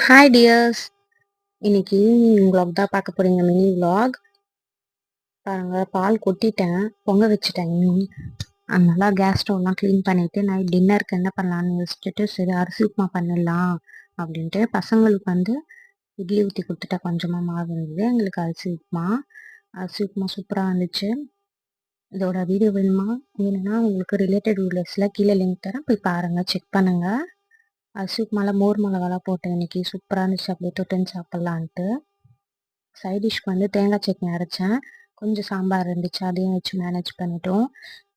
Hi tears. இன்னைக்கு evening vlog தான் பார்க்க போறீங்க. மினி vlog பாருங்க. பால் கொட்டிட்டேன், பொங்க வச்சுட்டேன் இன்னும். அதனால கேஸ் ஸ்டவ்லாம் க்ளீன் பண்ணிட்டு நைட் டின்னருக்கு என்ன பண்ணலான்னு யோசிச்சுட்டு சரி அரிசி உப்புமா பண்ணிடலாம் அப்படின்ட்டு பசங்களுக்கு வந்து இட்லி ஊற்றி கொடுத்துட்டேன். கொஞ்சமாக மாவு இருந்தது, எங்களுக்கு அரிசி உப்புமா சூப்பராக இருந்துச்சு. இதோட வீடியோ வேணும்னா உங்களுக்கு ரிலேட்டட் வீடியோஸில் கீழே லிங்க் தரேன், போய் பாருங்கள், செக் பண்ணுங்கள். அரிசி உப்புமால மோர் மிளகாலாம் போட்டேன் இன்னைக்கு, சூப்பராக இருந்துச்சு. அப்படியே தொட்டுன்னு சாப்பிட்லான்ட்டு. சைட் டிஷ்க்கு வந்து தேங்காய் சட்னி அரைச்சேன். கொஞ்சம் சாம்பார் இருந்துச்சு, அதையும் வச்சு மேனேஜ் பண்ணிட்டோம்.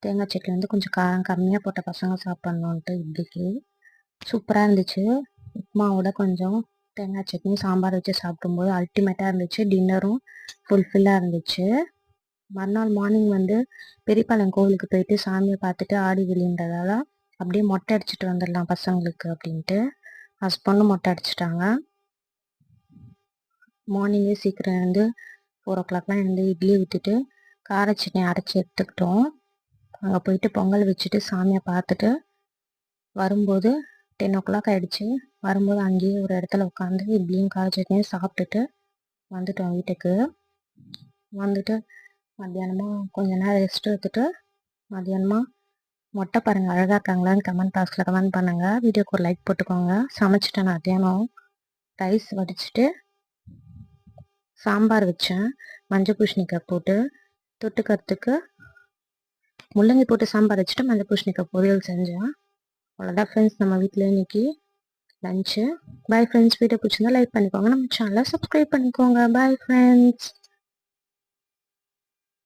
தேங்காய் சட்னி வந்து கொஞ்சம் காரம் கம்மியாக போட்ட பசங்க சாப்பிட்ணுன்ட்டு இட்லிக்கு சூப்பராக இருந்துச்சு. உப்புமாவோட கொஞ்சம் தேங்காய் சட்னி சாம்பார் வச்சு சாப்பிடும்போது அல்டிமேட்டாக இருந்துச்சு. டின்னரும் ஃபுல்ஃபில்லாக இருந்துச்சு. மறுநாள் மார்னிங் வந்து பெரியபாளையம் கோவிலுக்கு போயிட்டு சாமியை பார்த்துட்டு ஆடி வெளின்றதால அப்படியே மொட்டை அடிச்சுட்டு வந்துடலாம் பசங்களுக்கு அப்படின்ட்டு ஹஸ்பண்டும் மொட்டை அடிச்சிட்டாங்க. மார்னிங்கே சீக்கிரம் வந்து 4 o'clockலாம் எழுந்து இட்லி ஊற்றிட்டு கார சட்னி அரைச்சி எடுத்துக்கிட்டோம். அங்கே போயிட்டு பொங்கல் வச்சுட்டு சாமியை பார்த்துட்டு வரும்போது 10 o'clock ஆகிடுச்சு. வரும்போது அங்கேயே ஒரு இடத்துல உட்காந்து இட்லியும் கார சட்னியும் சாப்பிட்டுட்டு வந்துட்டோம் வீட்டுக்கு. வந்துட்டு மத்தியானமாக கொஞ்ச நேரம் ரெஸ்ட் எடுத்துட்டு மத்தியானமாக மொட்டை பாருங்கள் அழகாக இருக்காங்களான்னு கமெண்ட் பாக்ஸில் கமெண்ட் பண்ணுங்கள். வீடியோக்கு ஒரு லைக் போட்டுக்கோங்க. சமைச்சிட்டேன். மத்தியானம் ரைஸ் வடிச்சிட்டு சாம்பார் வச்சேன், மஞ்சள் பூசணிக்காய் போட்டு. தொட்டுக்கிறதுக்கு முள்ளங்கி போட்டு சாம்பார் வச்சுட்டு மஞ்சள் பூசணிக்காய் பொரியல் செஞ்சேன். அவ்வளோதான் ஃப்ரெண்ட்ஸ், நம்ம வீட்டில் இன்னைக்கு லஞ்சு. Bye friends. வீடியோ பிடிச்சிருந்தா லைக் பண்ணிக்கோங்க, நம்ம சேனலை சப்ஸ்கிரைப் பண்ணிக்கோங்க. Bye friends.